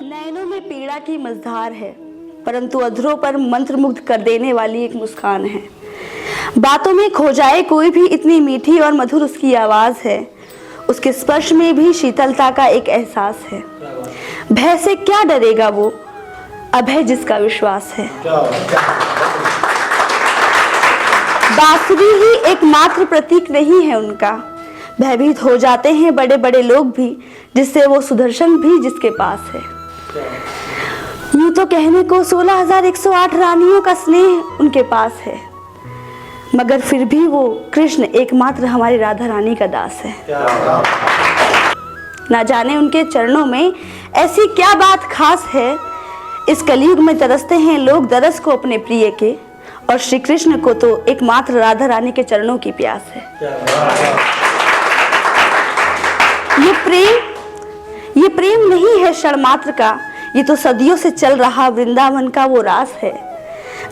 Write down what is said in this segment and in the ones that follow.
नैनों में पीड़ा की मझधार है, परंतु अधरों पर मंत्रमुग्ध कर देने वाली एक मुस्कान है। बातों में खो जाए कोई भी, इतनी मीठी और मधुर उसकी आवाज है। उसके स्पर्श में भी शीतलता का एक एहसास है। भय से क्या डरेगा वो, अभय जिसका विश्वास है। बांसुरी ही एकमात्र प्रतीक नहीं है उनका, भयभीत हो जाते हैं बड़े बड़े लोग भी, जिससे वो सुदर्शन भी जिसके पास है। यूं तो कहने को 16,108 रानियों का स्नेह उनके पास है, मगर फिर भी वो कृष्ण एकमात्र हमारी राधा रानी का दास है। ना जाने उनके चरणों में ऐसी क्या बात खास है, इस कलयुग में तरसते हैं लोग दरस को अपने प्रिय के, और श्री कृष्ण को तो एकमात्र राधा रानी के चरणों की प्यास है। ये प्रेम नहीं है क्षण मात्र का, ये तो सदियों से चल रहा वृंदावन का वो रास है,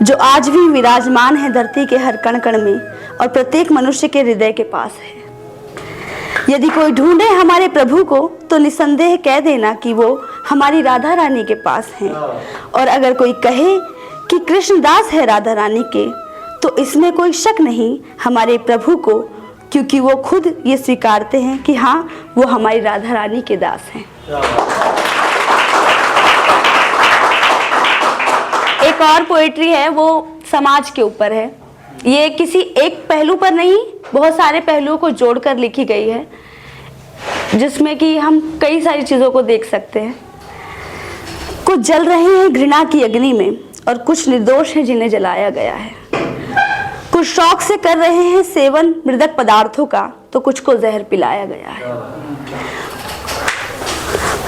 जो आज भी विराजमान है धरती के हर कण कण में और प्रत्येक मनुष्य के हृदय के पास है। यदि कोई ढूंढे हमारे प्रभु को, तो निसंदेह कह देना कि वो हमारी राधा रानी के पास हैं। और अगर कोई कहे कि कृष्णदास है राधा रानी के, तो इसमें कोई शक नहीं हमारे प्रभु को, क्योंकि वो खुद ये स्वीकारते हैं कि हाँ, वो हमारी राधा रानी के दास हैं। एक और पोएट्री है, वो समाज के ऊपर है। ये किसी एक पहलू पर नहीं, बहुत सारे पहलुओं को जोड़कर लिखी गई है, जिसमें कि हम कई सारी चीज़ों को देख सकते हैं। कुछ जल रहे हैं घृणा की अग्नि में, और कुछ निर्दोष हैं जिन्हें जलाया गया है। कुछ शौक से कर रहे हैं सेवन मृदक पदार्थों का, तो कुछ को जहर पिलाया गया है।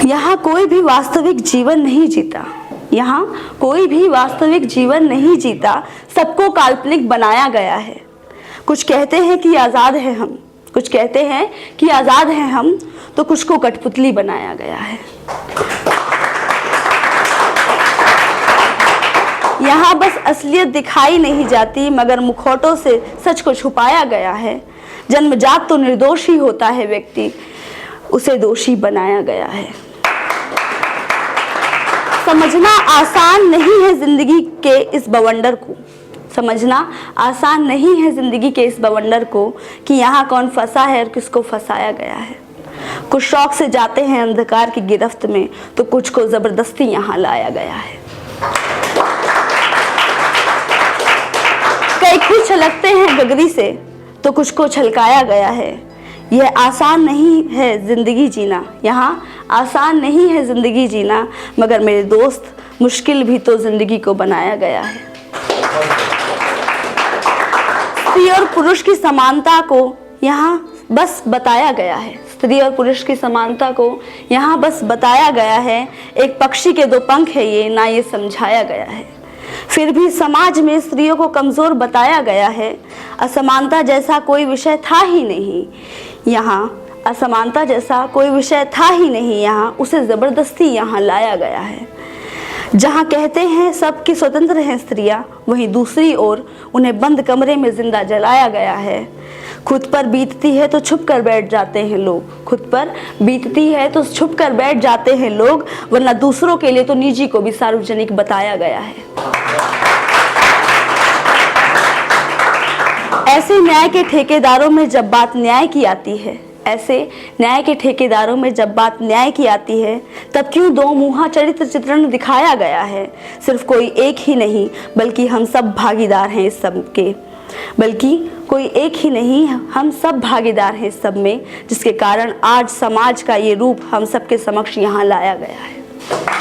यहाँ कोई भी वास्तविक जीवन नहीं जीता, यहाँ कोई भी वास्तविक जीवन नहीं जीता, सबको काल्पनिक बनाया गया है। कुछ कहते हैं कि आज़ाद है हम, कुछ कहते हैं कि आज़ाद हैं हम, तो कुछ को कठपुतली बनाया गया है। यहाँ बस असलियत दिखाई नहीं जाती, मगर मुखौटों से सच को छुपाया गया है। जन्मजात तो निर्दोष ही होता है व्यक्ति, उसे दोषी बनाया गया है। समझना आसान नहीं है जिंदगी के इस बवंडर को, समझना आसान नहीं है जिंदगी के इस बवंडर को, कि यहाँ कौन फंसा है और किसको फंसाया गया है। कुछ शौक से जाते हैं अंधकार की गिरफ्त में, तो कुछ को जबरदस्ती यहाँ लाया गया है। कई खुद छलकते हैं गगरी से, तो कुछ को छलकाया गया है। यह आसान नहीं है जिंदगी जीना, यहाँ आसान नहीं है जिंदगी जीना, मगर मेरे दोस्त मुश्किल भी तो जिंदगी को बनाया गया है। स्त्री और पुरुष की समानता को यहाँ बस बताया गया है, स्त्री और पुरुष की समानता को यहाँ बस बताया गया है। एक पक्षी के दो पंख है ये, ना ये समझाया गया है। फिर भी समाज में स्त्रियों को कमजोर बताया गया है। असमानता जैसा कोई विषय था ही नहीं यहाँ, असमानता जैसा कोई विषय था ही नहीं यहाँ, उसे जबरदस्ती यहाँ लाया गया है। जहाँ कहते हैं सबकी स्वतंत्र हैं स्त्रियाँ, वहीं दूसरी ओर उन्हें बंद कमरे में जिंदा जलाया गया है। खुद पर बीतती है तो छुप कर बैठ जाते हैं लोग, खुद पर बीतती है तो छुप कर बैठ जाते हैं लोग, वरना दूसरों के लिए तो निजी को भी सार्वजनिक बताया गया है। ऐसे न्याय के ठेकेदारों में जब बात न्याय की आती है, ऐसे न्याय के ठेकेदारों में जब बात न्याय की आती है, तब क्यों दो मुँहा चरित्र चित्रण दिखाया गया है। सिर्फ कोई एक ही नहीं, बल्कि हम सब भागीदार हैं इस सब के, बल्कि कोई एक ही नहीं, हम सब भागीदार हैं इस सब में, जिसके कारण आज समाज का ये रूप हम सबके समक्ष यहाँ लाया गया है।